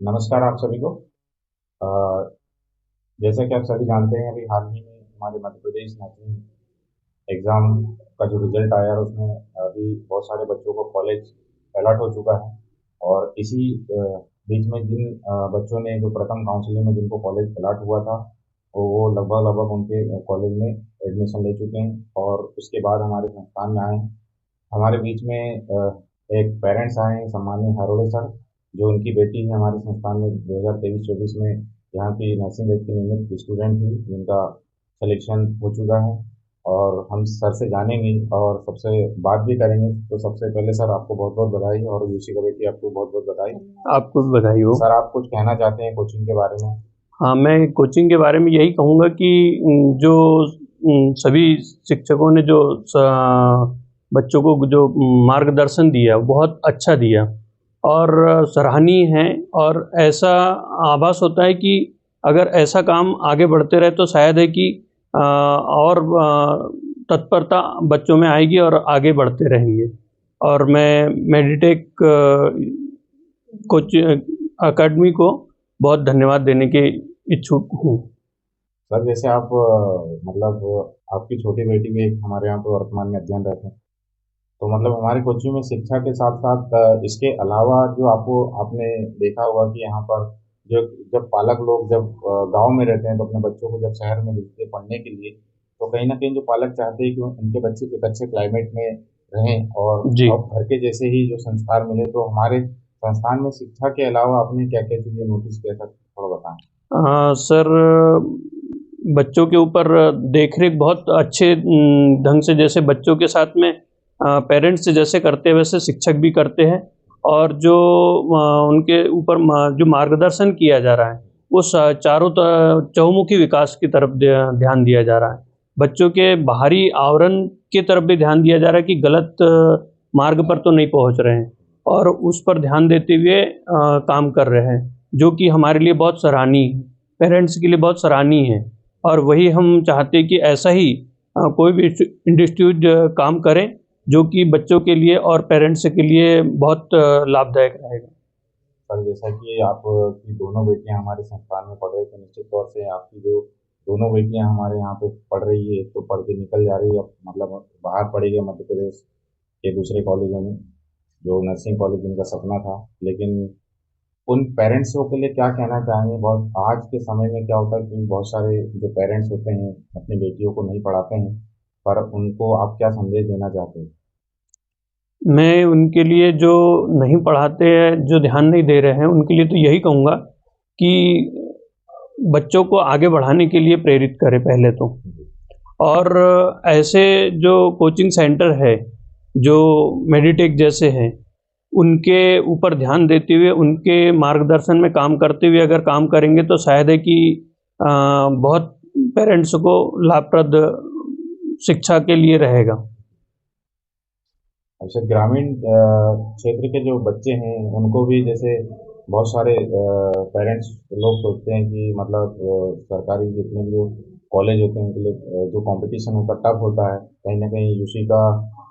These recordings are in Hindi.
नमस्कार आप सभी को। अ, जैसा कि आप सभी जानते हैं, अभी हाल ही में हमारे मध्य प्रदेश नेशनल एग्ज़ाम का जो रिजल्ट आया है उसमें अभी बहुत सारे बच्चों को कॉलेज अलॉट हो चुका है। और इसी बीच में जिन बच्चों ने जो प्रथम काउंसलिंग में जिनको कॉलेज अलॉट हुआ था, वो लगभग लगभग उनके कॉलेज में एडमिशन ले चुके हैं और उसके बाद हमारे संस्थान में आए हैं। हमारे बीच में एक पेरेंट्स आए हैं, सम्माननीय हारोड़े सर, जो उनकी बेटी है हमारे संस्थान में 2023-24 में यहाँ की नर्सिंग बैच की नियमित स्टूडेंट थी, जिनका सिलेक्शन हो चुका है। और हम सर से जानेंगे और सबसे बात भी करेंगे। तो सबसे पहले सर आपको बहुत बहुत बधाई, और यूसी का बेटी आपको बहुत बहुत बधाई। आपको भी बधाई हो। सर आप कुछ कहना चाहते हैं कोचिंग के बारे में? हाँ, मैं कोचिंग के बारे में यही कहूँगा कि जो सभी शिक्षकों ने जो बच्चों को जो मार्गदर्शन दिया वो बहुत अच्छा दिया और सराहनीय है। और ऐसा आभास होता है कि अगर ऐसा काम आगे बढ़ते रहे तो शायद है कि और तत्परता बच्चों में आएगी और आगे बढ़ते रहेंगे। और मैं मेडिटेक कोच अकेडमी को बहुत धन्यवाद देने के इच्छुक हूँ। सर जैसे आप मतलब आपकी छोटी बेटी भी एक हमारे यहाँ पे वर्तमान में अध्ययनरत है। तो मतलब हमारे कोचिंग में शिक्षा के साथ साथ इसके अलावा जो आपको आपने देखा होगा कि यहाँ पर जो जब पालक लोग जब गांव में रहते हैं तो अपने बच्चों को जब शहर में भेजते हैं पढ़ने के लिए, तो कहीं ना कहीं जो पालक चाहते हैं कि उनके बच्चे एक अच्छे क्लाइमेट में रहें और जी। अब घर के जैसे ही जो संस्कार मिले। तो हमारे संस्थान में शिक्षा के अलावा आपने क्या क्या चीज़ें नोटिस किया था, थोड़ा बताएं। सर, बच्चों के ऊपर देखरेख बहुत अच्छे ढंग से, जैसे बच्चों के साथ में पेरेंट्स जैसे करते हैं वैसे शिक्षक भी करते हैं। और जो उनके ऊपर जो मार्गदर्शन किया जा रहा है वो चारों चहुमुखी विकास की तरफ ध्यान दिया जा रहा है। बच्चों के बाहरी आवरण की तरफ भी ध्यान दिया जा रहा है कि गलत मार्ग पर तो नहीं पहुंच रहे हैं, और उस पर ध्यान देते हुए काम कर रहे हैं, जो कि हमारे लिए बहुत सराहनीय है, पेरेंट्स के लिए बहुत सराहनीय है। और वही हम चाहते हैं कि ऐसा ही कोई भी इंस्टीट्यूट काम करें जो कि बच्चों के लिए और पेरेंट्स के लिए बहुत लाभदायक रहेगा। सर जैसा कि आप की दोनों बेटियां हमारे संस्थान में पढ़ रही, तो निश्चित तौर से आपकी जो दोनों बेटियां हमारे यहाँ पे पढ़ रही है, तो पढ़ के निकल जा रही है, अब मतलब बाहर पढ़ेगी मध्य प्रदेश के दूसरे कॉलेजों में, जो नर्सिंग कॉलेज जिनका सपना था। लेकिन उन पेरेंट्सों के लिए क्या कहना चाहेंगे? बहुत आज के समय में क्या होता है कि बहुत सारे जो पेरेंट्स होते हैं अपनी बेटियों को नहीं पढ़ाते हैं, पर उनको आप क्या संदेश देना चाहते हैं? मैं उनके लिए जो नहीं पढ़ाते हैं, जो ध्यान नहीं दे रहे हैं, उनके लिए तो यही कहूँगा कि बच्चों को आगे बढ़ाने के लिए प्रेरित करें पहले तो। जी। और ऐसे जो कोचिंग सेंटर है, जो मेडिटेक जैसे हैं, उनके ऊपर ध्यान देते हुए, उनके मार्गदर्शन में काम करते हुए अगर काम करेंगे तो शायद है कि बहुत पेरेंट्स को लाभप्रद शिक्षा के लिए रहेगा। अच्छा, ग्रामीण क्षेत्र के जो बच्चे हैं उनको भी जैसे बहुत सारे पेरेंट्स लोग सोचते हैं कि मतलब सरकारी जितने भी जो कॉलेज होते हैं उनके लिए जो कंपटीशन होता है टफ होता है। कहीं ना कहीं यूसी का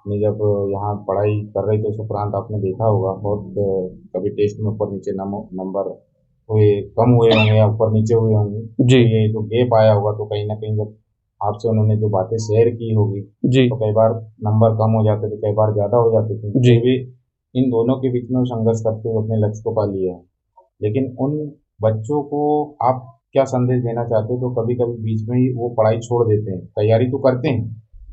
ने जब यहाँ पढ़ाई कर रहे थे उस उपरांत आपने देखा होगा बहुत कभी टेस्ट में ऊपर नीचे नंबर हुए, कम हुए होंगे या ऊपर नीचे हुए होंगे। जी। तो ये जो गेप आया होगा, तो कहीं ना कहीं जब आपसे उन्होंने जो बातें शेयर की होगी, जी। तो कई बार नंबर कम हो जाते थे, कई बार ज़्यादा हो जाते थे, जी। फिर भी इन दोनों के बीच में वो संघर्ष करते हुए अपने लक्ष्य को पा लिया है। लेकिन उन बच्चों को आप क्या संदेश देना चाहते हैं? तो कभी कभी बीच में ही वो पढ़ाई छोड़ देते हैं, तैयारी तो करते हैं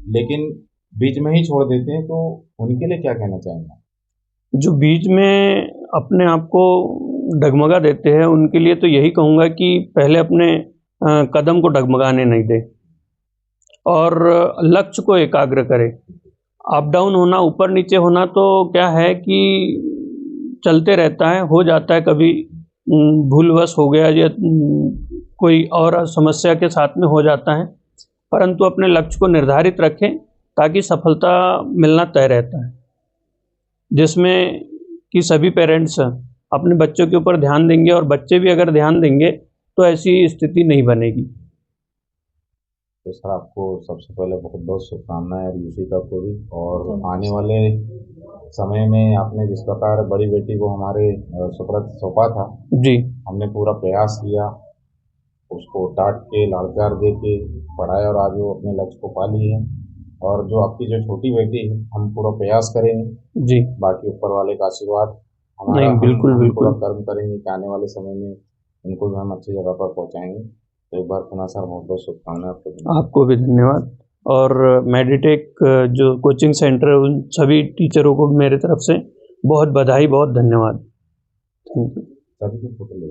लेकिन बीच में ही छोड़ देते हैं, तो उनके लिए क्या कहना चाहेंगे? जो बीच में अपने आप को डगमगा देते हैं, उनके लिए तो यही कहूँगा कि पहले अपने कदम को डगमगाने नहीं दें और लक्ष्य को एकाग्र करें। अप डाउन होना, ऊपर नीचे होना तो क्या है कि चलते रहता है, हो जाता है कभी, भूलवश हो गया या कोई और समस्या के साथ में हो जाता है। परंतु अपने लक्ष्य को निर्धारित रखें ताकि सफलता मिलना तय रहता है, जिसमें कि सभी पेरेंट्स अपने बच्चों के ऊपर ध्यान देंगे और बच्चे भी अगर ध्यान देंगे तो ऐसी स्थिति नहीं बनेगी। तो सर आपको सबसे पहले बहुत बहुत शुभकामनाएं और युषिका को भी। और आने वाले समय में आपने जिस प्रकार बड़ी बेटी को हमारे सुपुर्द सौंपा था, जी हमने पूरा प्रयास किया, उसको डांट के लाड़ प्यार दे के पढ़ाया और आज वो अपने लक्ष्य को पा ली है। और जो आपकी जो छोटी बेटी है, हम पूरा प्रयास करेंगे, जी बाकी ऊपर वाले का आशीर्वाद हमारा, नहीं, बिल्कुल हम पूरा बिल्कुल। कर्म करेंगे कि आने वाले समय में उनको भी हम अच्छी जगह पर पहुंचाएंगे। तो एक बार पुनः सर बहुत बहुत शुभकामनाएं आपको। आपको भी धन्यवाद। और मेडिटेक जो कोचिंग सेंटर है उन सभी टीचरों को भी मेरे तरफ से बहुत बधाई, बहुत धन्यवाद। Thank you. सभी की फोटो ले